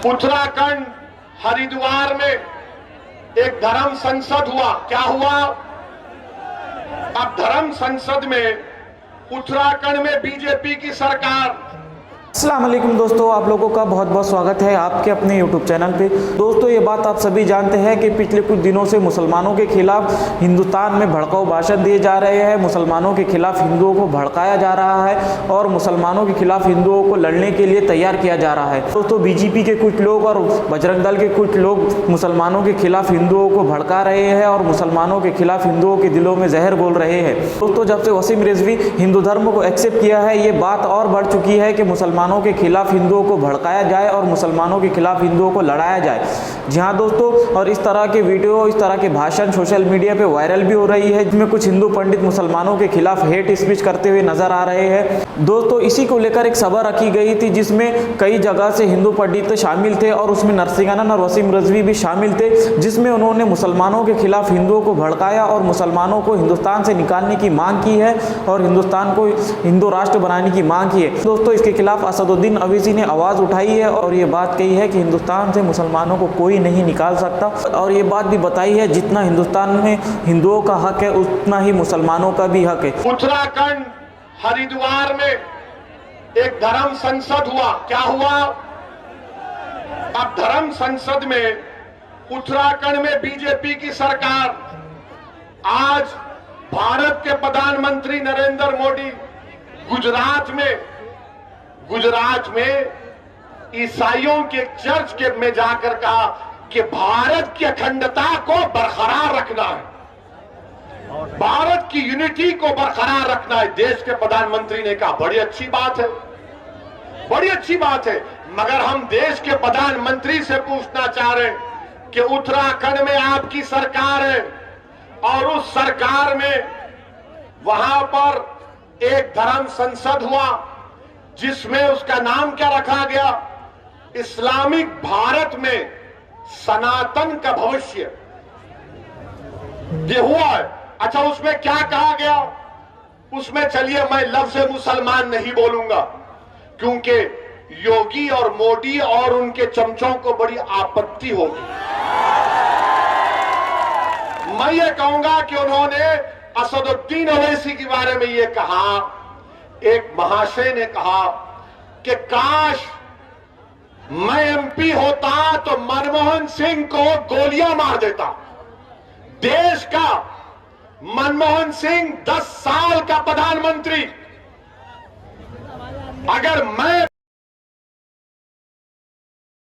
उत्तराखंड हरिद्वार में एक धर्म संसद हुआ। क्या हुआ? अब धर्म संसद में उत्तराखंड में बीजेपी की सरकार। अस्सलाम वालेकुम दोस्तों, आप लोगों का बहुत बहुत स्वागत है आपके अपने यूट्यूब चैनल पे। दोस्तों, ये बात आप सभी जानते हैं कि पिछले कुछ दिनों से मुसलमानों के खिलाफ हिंदुस्तान में भड़काऊ भाषण दिए जा रहे हैं। मुसलमानों के खिलाफ हिंदुओं को भड़काया जा रहा है और मुसलमानों के खिलाफ हिंदुओं को लड़ने के लिए तैयार किया जा रहा है। दोस्तों, बीजेपी के कुछ लोग और बजरंग दल के कुछ लोग मुसलमानों के खिलाफ हिंदुओं को भड़का रहे हैं और मुसलमानों के खिलाफ हिंदुओं के दिलों में जहर बोल रहे हैं। दोस्तों, जब से वसीम रिजवी हिंदू धर्म को एक्सेप्ट किया है, ये बात और बढ़ चुकी है कि मुसलमानों के खिलाफ हिंदुओं को भड़काया जाए और मुसलमानों के खिलाफ हिंदुओं को लड़ाया जाए। जी हाँ दोस्तों, और इस तरह के वीडियो, इस तरह के भाषण सोशल मीडिया पे वायरल भी हो रही है, जिसमें कुछ हिंदू पंडित मुसलमानों के खिलाफ हेट स्पीच करते हुए नजर आ रहे हैं। दोस्तों, इसी को लेकर एक सभा रखी गई थी जिसमें कई जगह से हिंदू पंडित शामिल थे और उसमें नरसिंहानंद और वसीम रिजवी भी शामिल थे, जिसमें उन्होंने मुसलमानों के खिलाफ हिंदुओं को भड़काया और मुसलमानों को हिंदुस्तान से निकालने की मांग की है और हिंदुस्तान को हिंदू राष्ट्र बनाने की मांग की है। दोस्तों, इसके खिलाफ असदुद्दीन अवैसी ने आवाज़ उठाई है और ये बात कही है कि हिंदुस्तान से मुसलमानों को कोई नहीं निकाल सकता, और ये बात भी बताई है जितना हिंदुस्तान में हिंदुओं का हक है उतना ही मुसलमानों का भी हक है। उत्तराखंड हरिद्वार में एक धर्म संसद हुआ। क्या हुआ? अब धर्म संसद में उत्तराखंड में बीजेपी की सरकार। आज भारत के प्रधानमंत्री नरेंद्र मोदी गुजरात में ईसाइयों के चर्च में जाकर कहा कि भारत की अखंडता को बरकरार रखना है, भारत की यूनिटी को बरकरार रखना है। देश के प्रधानमंत्री ने कहा, बड़ी अच्छी बात है, बड़ी अच्छी बात है। मगर हम देश के प्रधानमंत्री से पूछना चाह रहे हैं कि उत्तराखंड में आपकी सरकार है और उस सरकार में वहां पर एक धर्म संसद हुआ जिसमें उसका नाम क्या रखा गया? इस्लामिक भारत में सनातन का भविष्य, ये हुआ है। अच्छा, उसमें क्या कहा गया? उसमें चलिए मैं लफ्ज़ मुसलमान नहीं बोलूंगा क्योंकि योगी और मोदी और उनके चमचों को बड़ी आपत्ति होगी। मैं ये कहूंगा कि उन्होंने असदुद्दीन अवैसी के बारे में ये कहा, एक महाशय ने कहा कि काश मैं एमपी होता तो मनमोहन सिंह को गोलियां मार देता। देश का मनमोहन सिंह 10 साल का प्रधानमंत्री, अगर मैं